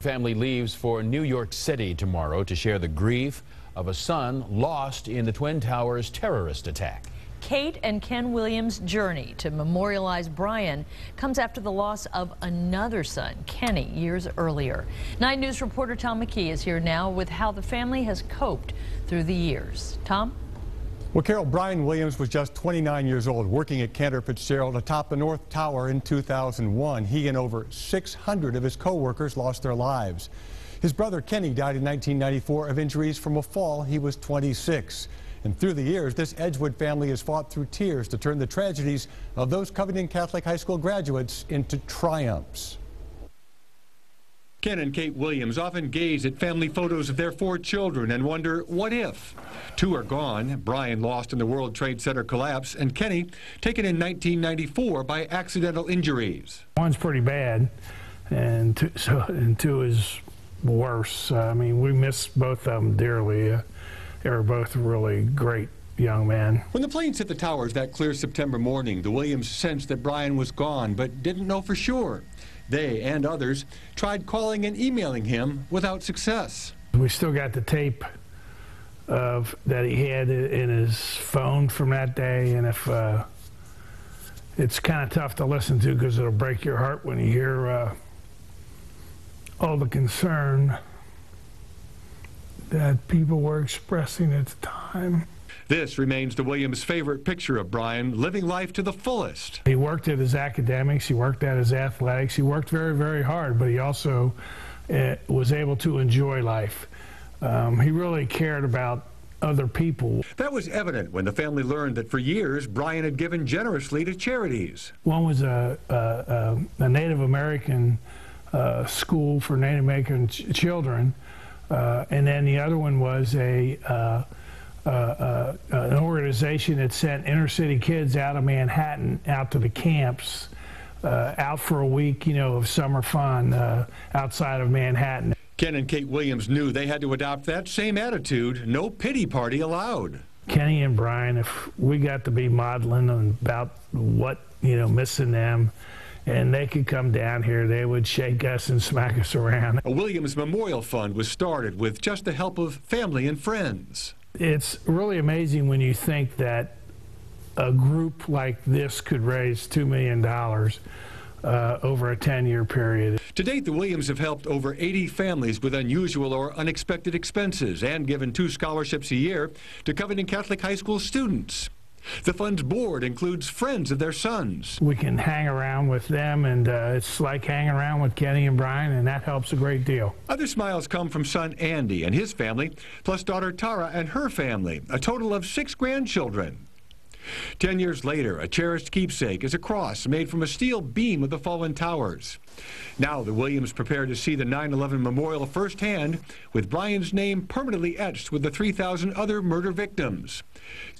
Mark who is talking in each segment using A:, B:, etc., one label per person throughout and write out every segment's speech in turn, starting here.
A: Family leaves for New York City tomorrow to share the grief of a son lost in the Twin Towers terrorist attack.
B: Kate and Ken Williams' journey to memorialize Brian comes after the loss of another son, Kenny, years earlier. 9 News reporter Tom McKee is here now with how the family has coped through the years. Tom?
C: Well, Carol, Brian Williams was just 29 years old, working at Cantor Fitzgerald atop the North Tower in 2001. He and over 600 of his co-workers lost their lives. His brother Kenny died in 1994 of injuries from a fall. He was 26. And through the years, this Edgewood family has fought through tears to turn the tragedies of those Covington Catholic High School graduates into triumphs. Ken and Kate Williams often gaze at family photos of their 4 children and wonder, what if? 2 are gone, Brian lost in the World Trade Center collapse, and Kenny taken in 1994 by accidental injuries.
D: 1's pretty bad, and 2 is worse. I mean, we miss both of them dearly. They were both really great young men.
C: When the planes hit the towers that clear September morning, the Williams sensed that Brian was gone, but didn't know for sure. They and others tried calling and emailing him without success.
D: We still got the tape that he had in his phone from that day, and if it's kind of tough to listen to because it'll break your heart when you hear all the concern that people were expressing at the time.
C: This remains the Williams' favorite picture of Brian, living life to the fullest.
D: He worked at his academics, he worked at his athletics, he worked very, very hard, but he also was able to enjoy life. He really cared about other people.
C: That was evident when the family learned that for years, Brian had given generously to charities.
D: One was a Native American school for Native American children, and then the other one was an organization that sent inner city kids out of Manhattan out to the camps, out for a week, of summer fun outside of Manhattan.
C: Ken and Kate Williams knew they had to adopt that same attitude. No pity party allowed.
D: Kenny and Brian, if we got to be modeling about what, missing them, and they could come down here, they would shake us and smack us around.
C: A Williams Memorial Fund was started with just the help of family and friends.
D: It's really amazing when you think that a group like this could raise $2 million over a 10-year period.
C: To date, the Williams have helped over 80 families with unusual or unexpected expenses and given 2 scholarships a year to Covington Catholic High School students. The fund's board includes friends of their sons.
D: We can hang around with them, and it's like hanging around with Kenny and Brian, and that helps a great deal.
C: Other smiles come from son Andy and his family, plus daughter Tara and her family, a total of 6 grandchildren. 10 years later, a cherished keepsake is a cross made from a steel beam of the fallen towers. Now the Williams prepare to see the 9/11 memorial firsthand, with Brian's name permanently etched with the 3,000 other murder victims.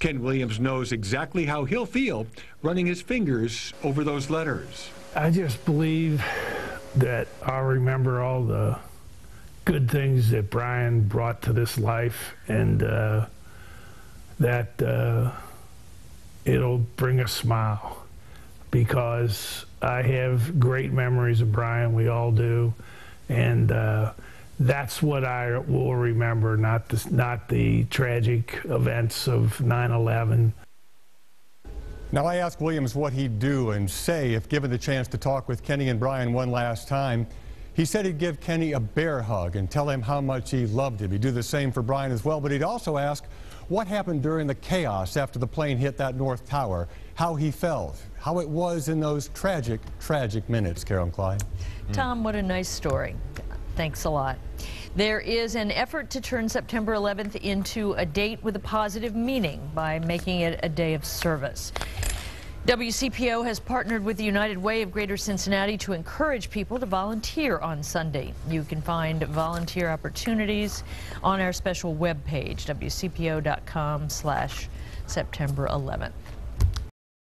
C: Ken Williams knows exactly how he'll feel running his fingers over those letters.
D: I just believe that I'll remember all the good things that Brian brought to this life, and that it'll bring a smile, because I have great memories of Brian. We all do, and that's what I will remember, not the tragic events of 9/11.
C: Now, I asked Williams what he'd do and say if given the chance to talk with Kenny and Brian one last time. He said he'd give Kenny a bear hug and tell him how much he loved him. He'd do the same for Brian as well, but he'd also ask what happened during the chaos after the plane hit that North Tower, how he felt, how it was in those tragic, tragic minutes. Carol and Clyde.
B: Tom, what a nice story. Thanks a lot. There is an effort to turn September 11th into a date with a positive meaning by making it a day of service. WCPO has partnered with the United Way of Greater Cincinnati to encourage people to volunteer on Sunday. You can find volunteer opportunities on our special webpage, wcpo.com/September 11th.